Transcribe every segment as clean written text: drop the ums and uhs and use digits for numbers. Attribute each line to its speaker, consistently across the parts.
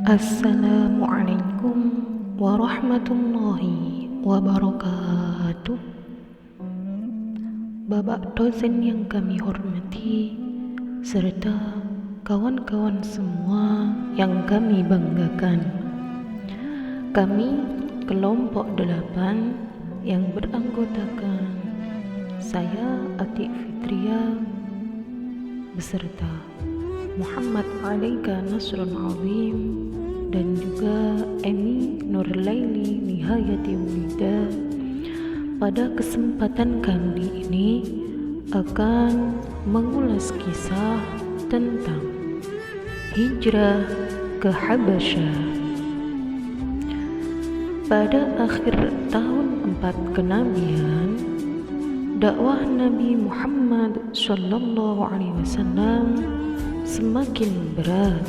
Speaker 1: Assalamualaikum warahmatullahi wabarakatuh. Bapak dosen yang kami hormati, serta kawan-kawan semua yang kami banggakan. Kami kelompok 8 yang beranggotakan saya Atik Fitria beserta Muhammad Alaika Nasrun Azim dan juga Emi Nurlaini Nihayati Wulida. Pada kesempatan kali ini akan mengulas kisah tentang hijrah ke Habasyah. Pada akhir tahun 4 kenabian, dakwah Nabi Muhammad SAW semakin berat.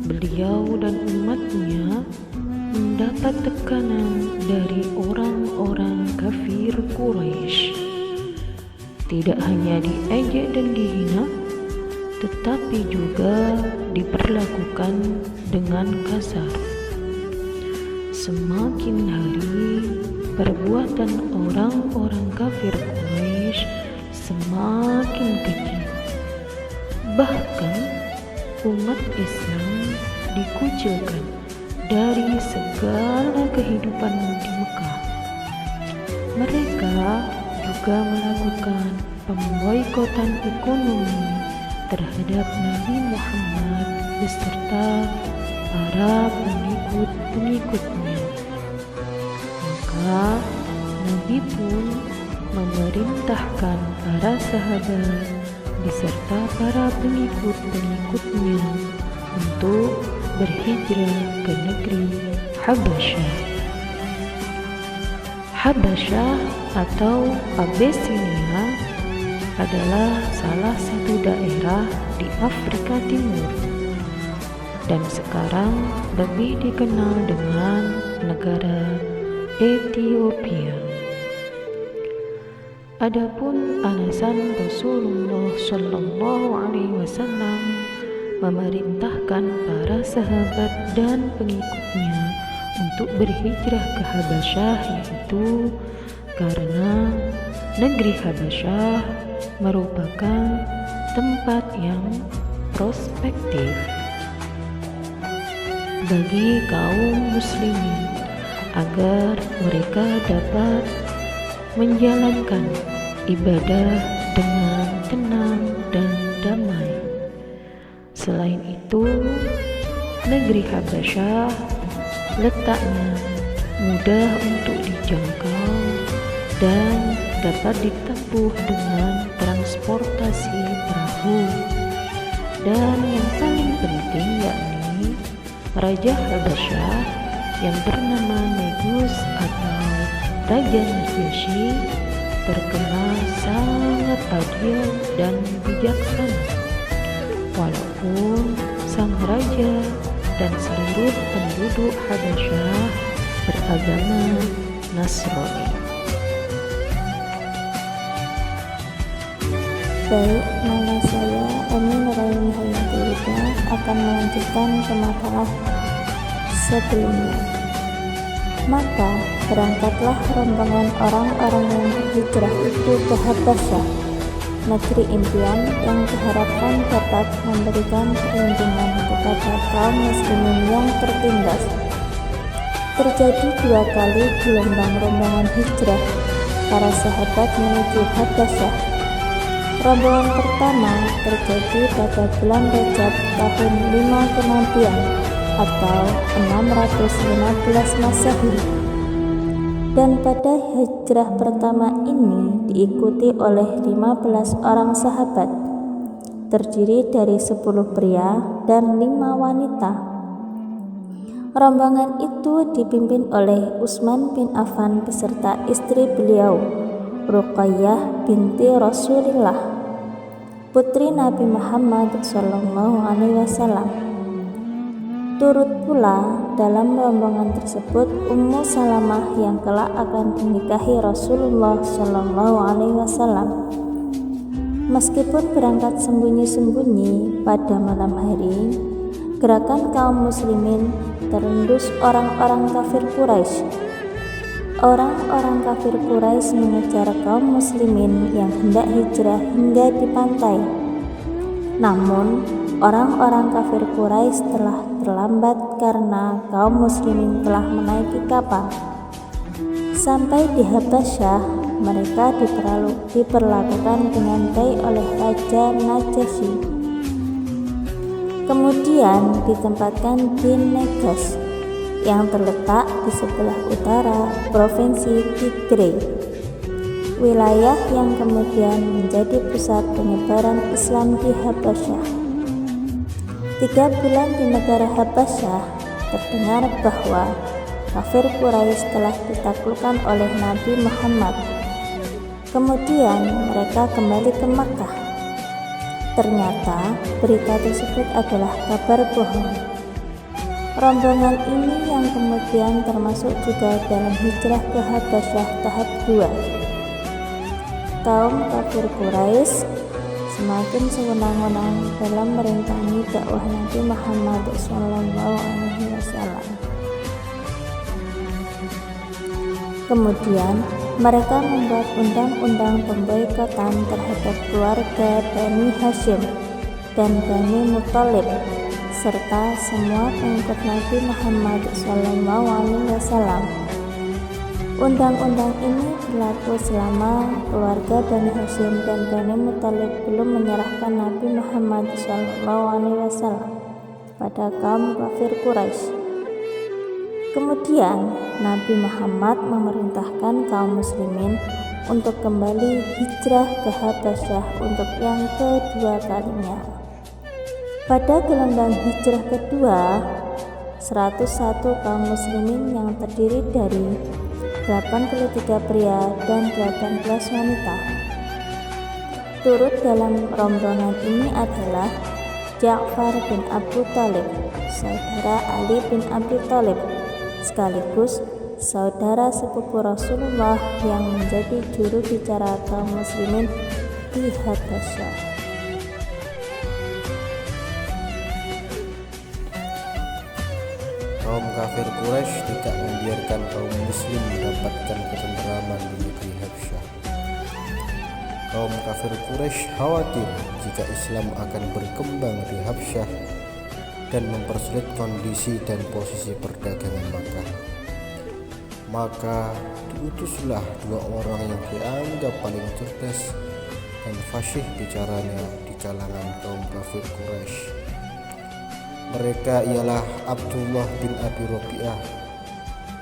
Speaker 1: Beliau dan umatnya mendapat tekanan dari orang-orang kafir Quraisy. Tidak hanya diejek dan dihina, tetapi juga diperlakukan dengan kasar. Semakin hari, perbuatan orang-orang kafir Quraisy semakin keji. Bahkan umat Islam dikucilkan dari segala kehidupan di Mekah. Mereka juga melakukan pemboikotan ekonomi terhadap Nabi Muhammad beserta para pengikut-pengikutnya. Maka Nabi pun memerintahkan para sahabat beserta para pengikut-pengikutnya untuk berhijrah ke negeri Habasyah. Habasyah atau Abyssinia adalah salah satu daerah di Afrika Timur dan sekarang lebih dikenal dengan negara Ethiopia. Adapun alasan Rasulullah SAW memerintahkan para sahabat dan pengikutnya untuk berhijrah ke Habasyah, yaitu karena negeri Habasyah merupakan tempat yang prospektif bagi kaum muslimin agar mereka dapat menjalankan ibadah dengan tenang dan damai. Selain itu, negeri Habasyah letaknya mudah untuk dijangkau dan dapat ditempuh dengan transportasi perahu. Dan yang paling penting yakni Raja Habasyah yang bernama Negus atau Raja Najasyi terkenal sangat adil dan bijaksana. Walaupun sang raja dan seluruh penduduk Habasyah beragama Nasrani.
Speaker 2: Baik, nama saya Emi Nurlaini Nihayati Wulida akan melanjutkan ke makalah sebelumnya. Maka berangkatlah rombongan orang-orang yang berhijrah itu ke Habasyah, negeri impian yang diharapkan dapat memberikan perlindungan kepada kaum muslimin yang tertindas. Terjadi 2 kali gelombang rombongan hijrah para sahabat menuju Habasyah. Rombongan pertama terjadi pada bulan Rajab tahun 5 kenabian atau 615 Masehi. Dan pada hijrah pertama ini diikuti oleh 15 orang sahabat, terdiri dari 10 pria dan 5 wanita. Rombongan itu dipimpin oleh Utsman bin Affan beserta istri beliau, Ruqayyah binti Rasulillah, putri Nabi Muhammad SAW. Turut pula dalam rombongan tersebut Ummu Salamah yang kelak akan dinikahi Rasulullah SAW. Meskipun berangkat sembunyi-sembunyi pada malam hari, gerakan kaum muslimin terendus orang-orang kafir Quraisy. Orang-orang kafir Quraisy mengejar kaum muslimin yang hendak hijrah hingga di pantai. Namun, orang-orang kafir Quraisy telah terlambat karena kaum muslimin telah menaiki kapal. Sampai di Habasyah, mereka diperlakukan dengan baik oleh Raja Najasyi. Kemudian ditempatkan di Negus yang terletak di sebelah utara Provinsi Tigray, wilayah yang kemudian menjadi pusat penyebaran Islam di Habasyah. 3 bulan di negara Habasyah, terdengar bahwa kafir Quraisy telah ditaklukkan oleh Nabi Muhammad. Kemudian mereka kembali ke Makkah. Ternyata berita tersebut adalah kabar bohong. Rombongan ini yang kemudian termasuk juga dalam hijrah ke Habasyah tahap 2. Kaum kafir Quraisy semakin sewenang-wenang dalam merintangi dakwah Nabi Muhammad SAW. Kemudian mereka membuat undang-undang pemboikotan terhadap keluarga Bani Hashim dan Bani Muthalib serta semua pengikut Nabi Muhammad SAW. Undang-undang ini berlaku selama keluarga Bani Hashim dan Bani Muthalib belum menyerahkan Nabi Muhammad SAW pada kaum kafir Quraisy. Kemudian Nabi Muhammad memerintahkan kaum muslimin untuk kembali hijrah ke Habasyah untuk yang kedua kalinya. Pada gelombang hijrah kedua, 101 kaum muslimin yang terdiri dari 83 pria dan 18 wanita. Turut dalam rombongan ini adalah Ja'far bin Abu Thalib, saudara Ali bin Abi Thalib, sekaligus saudara sepupu Rasulullah yang menjadi juru bicara kaum muslimin di Habasyah.
Speaker 3: Kaum kafir Quraisy tidak membiarkan kaum muslim mendapatkan ketentraman di negeri Habasyah. Kaum kafir Quraisy khawatir jika Islam akan berkembang di Habasyah dan mempersulit kondisi dan posisi perdagangan Makkah. Maka diutuslah 2 orang yang dianggap paling cerdas dan fasih bicaranya di kalangan kaum kafir Quraisy. Mereka ialah Abdullah bin Abi Rabi'ah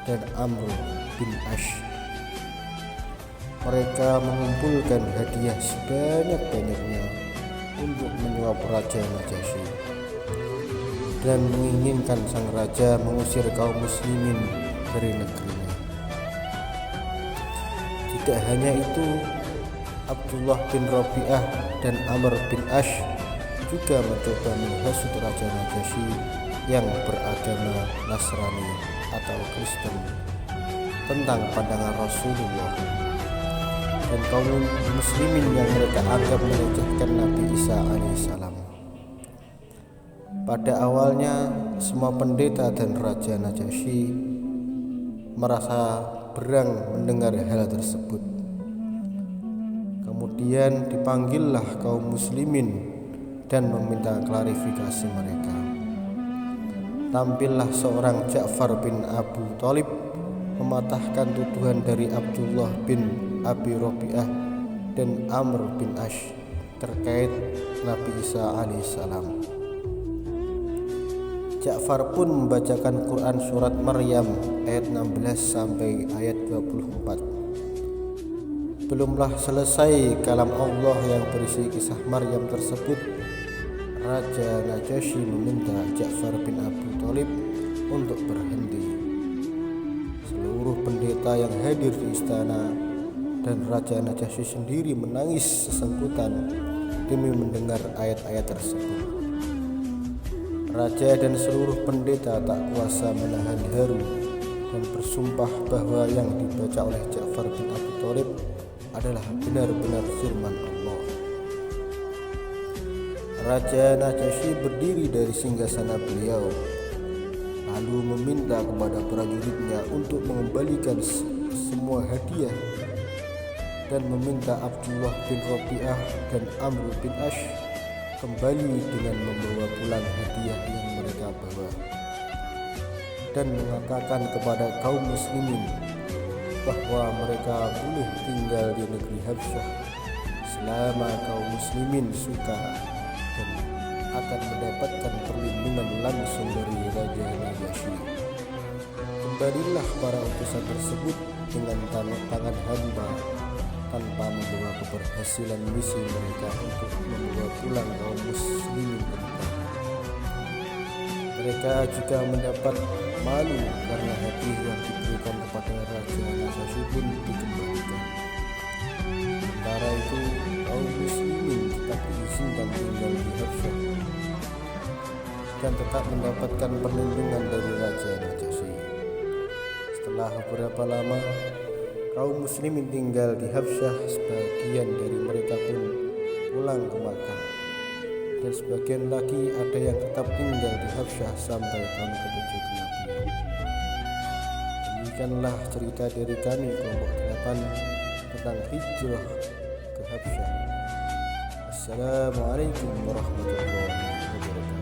Speaker 3: dan Amr bin Ash. Mereka mengumpulkan hadiah sebanyak-banyaknya untuk menyuap Raja Najasyi dan menginginkan sang raja mengusir kaum muslimin dari negerinya. Tidak hanya itu, Abdullah bin Rabi'ah dan Amr bin Ash juga mencoba menghasut Raja Najasyi yang beragama Nasrani atau Kristen tentang pandangan Rasulullah dan kaum muslimin yang mereka anggap melecehkan Nabi Isa alaihissalam. Pada awalnya, semua pendeta dan Raja Najasyi merasa berang mendengar hal tersebut. Kemudian dipanggillah kaum muslimin dan meminta klarifikasi mereka. Tampillah seorang Ja'far bin Abu Thalib mematahkan tuduhan dari Abdullah bin Abi Rabi'ah dan Amr bin Ash terkait Nabi Isa alaihissalam. Ja'far pun membacakan Quran surat Maryam ayat 16 sampai ayat 24. Belumlah selesai kalam Allah yang berisi kisah Maryam tersebut, Raja Najasyi meminta Ja'far bin Abu Thalib untuk berhenti. Seluruh pendeta yang hadir di istana dan Raja Najasyi sendiri menangis sesenggukan demi mendengar ayat-ayat tersebut. Raja dan seluruh pendeta tak kuasa menahan haru dan bersumpah bahwa yang dibaca oleh Ja'far bin Abi Thalib adalah benar-benar firman Allah. Raja Najasyi berdiri dari singgasana beliau, lalu meminta kepada prajuritnya untuk mengembalikan semua hadiah dan meminta Abdullah bin Rabi'ah dan Amr bin Ash kembali dengan membawa pulang hadiah yang mereka bawa, dan mengatakan kepada kaum muslimin bahwa mereka boleh tinggal di negeri Habsyah selama kaum muslimin suka dan akan mendapatkan perlindungan langsung dari Raja Najasyi. Kembalilah para utusan tersebut dengan tangan hamba tanpa membawa keberhasilan misi mereka untuk membawa pulang kaum muslimin ke Mekah. Mereka juga mendapat malu karena hadiah yang diberikan kepada Raja Najasyi pun dikembalikan. Sementara itu kaum muslimin tetap diizinkan tinggal di Habsyah dan tetap mendapatkan perlindungan dari Raja Najasyi. Setelah beberapa lama, kaum muslimin tinggal di Habsyah, sebagian dari mereka pun pulang ke Makkah, dan sebagian lagi ada yang tetap tinggal di Habsyah sampai tahun ke-7 Nabi. Demikianlah cerita dari kami kelompok 8 tentang hijrah ke Habsyah. Assalamualaikum warahmatullahi wabarakatuh.